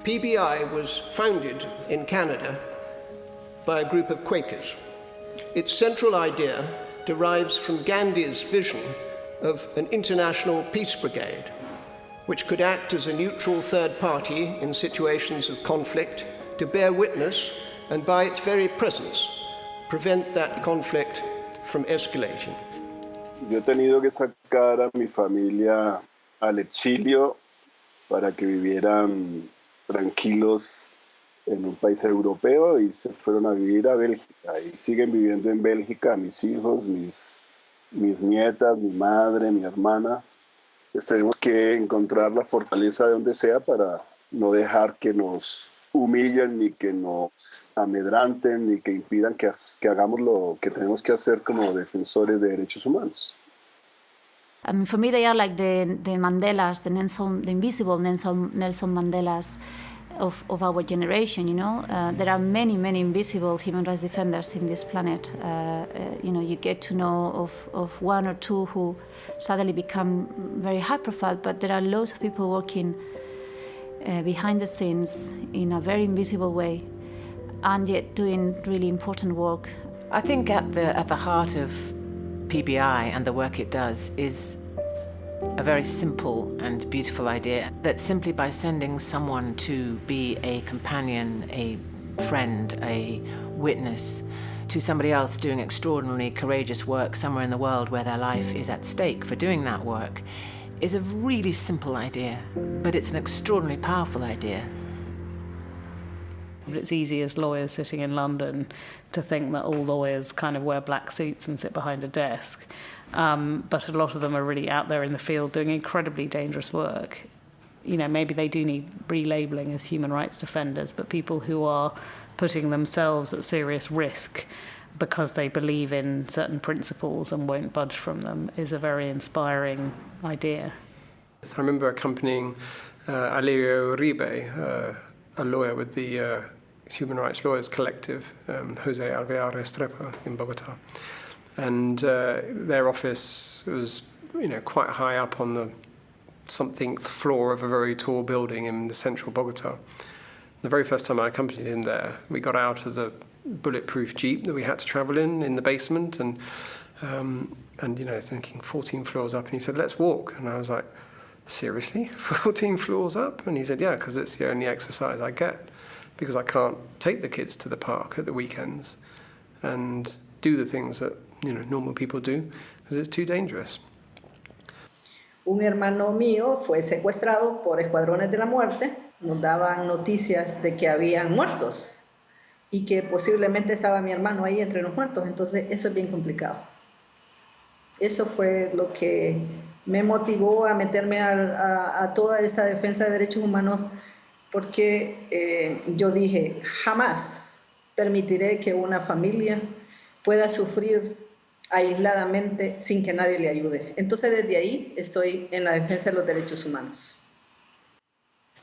PBI was founded in Canada by a group of Quakers. Its central idea derives from Gandhi's vision of an international peace brigade, which could act as a neutral third party in situations of conflict to bear witness and, by its very presence, prevent that conflict from escalating. Yo he tenido que sacar a mi familia al exilio para que vivieran tranquilos en un país europeo y se fueron a vivir a Bélgica y siguen viviendo en Bélgica mis hijos, mis nietas, mi madre, mi hermana. Entonces tenemos que encontrar la fortaleza de donde sea para no dejar que nos humillen ni que nos amedranten ni que impidan que hagamos lo que tenemos que hacer como defensores de derechos humanos. I mean, for me, they are like the Mandelas, the invisible Nelson Mandelas of our generation, you know. There are many, many invisible human rights defenders in this planet. You know, you get to know of one or two who suddenly become very high profile, but there are loads of people working behind the scenes in a very invisible way and yet doing really important work. I think at the heart of PBI and the work it does is a very simple and beautiful idea that simply by sending someone to be a companion, a friend, a witness to somebody else doing extraordinarily courageous work somewhere in the world where their life is at stake for doing that work is a really simple idea, but it's an extraordinarily powerful idea. It's easy as lawyers sitting in London to think that all lawyers kind of wear black suits and sit behind a desk. But a lot of them are really out there in the field doing incredibly dangerous work. You know, maybe they do need relabeling as human rights defenders, but people who are putting themselves at serious risk because they believe in certain principles and won't budge from them is a very inspiring idea. I remember accompanying Alirio Uribe, a lawyer with the Human Rights Lawyers Collective, Jose Alvear Restrepo in Bogota. And their office was, you know, quite high up on the somethingth floor of a very tall building in the central Bogota. The very first time I accompanied him there, we got out of the bulletproof jeep that we had to travel in the basement, and you know, thinking 14 floors up, and he said, "Let's walk." And I was like, "Seriously? 14 floors up?" And he said, "Yeah, because it's the only exercise I get, because I can't take the kids to the park at the weekends and do the things that, you know, normal people do, because it's too dangerous." Un hermano mío fue secuestrado por escuadrones de la muerte. Nos daban noticias de que habían muertos y que posiblemente estaba mi hermano ahí entre los muertos. Entonces, eso es bien complicado. Eso fue lo que me motivó a meterme a toda esta defensa de derechos humanos, porque yo dije, jamás permitiré que una familia pueda sufrir aisladamente sin que nadie le ayude. Entonces, desde ahí estoy en la defensa de los derechos humanos.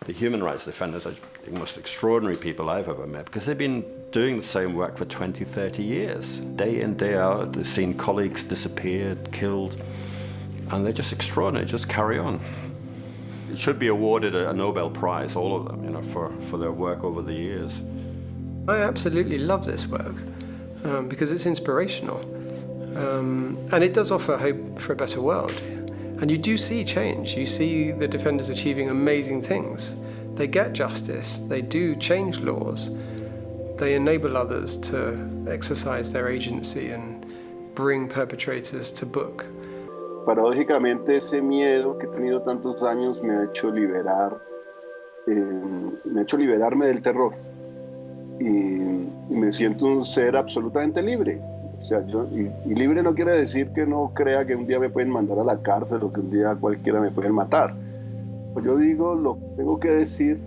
The human rights defenders are the most extraordinary people I've ever met, because they've been doing the same work for 20, 30 years. Day in, day out, they've seen colleagues disappeared, killed, and they're just extraordinary, just carry on. It should be awarded a Nobel Prize, all of them, you know, for their work over the years. I absolutely love this work because it's inspirational. And it does offer hope for a better world. And you do see change. You see the defenders achieving amazing things. They get justice. They do change laws. They enable others to exercise their agency and bring perpetrators to book. Paradójicamente, ese miedo que he tenido tantos años me ha hecho liberarme del terror. Y me siento un ser absolutamente libre. O sea, y libre no quiere decir que no crea que un día me pueden mandar a la cárcel o que un día cualquiera me pueden matar. Pues yo digo, lo que tengo que decir,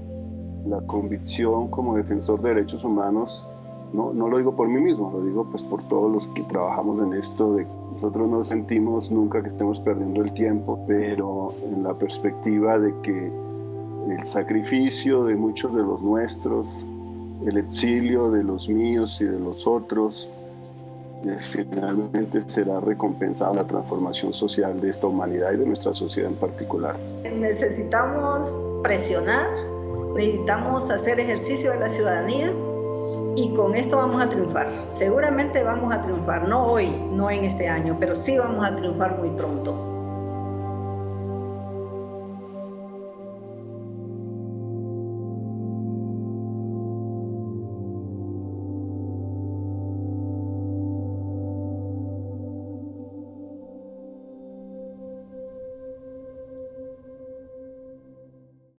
la convicción como defensor de derechos humanos, no lo digo por mí mismo, lo digo pues por todos los que trabajamos en esto. Nosotros no sentimos nunca que estemos perdiendo el tiempo, pero en la perspectiva de que el sacrificio de muchos de los nuestros, el exilio de los míos y de los otros, finalmente será recompensada la transformación social de esta humanidad y de nuestra sociedad en particular. Necesitamos presionar necesitamos hacer ejercicio de la ciudadanía y con esto vamos a triunfar. Seguramente vamos a triunfar, no hoy, no en este año, pero sí vamos a triunfar muy pronto.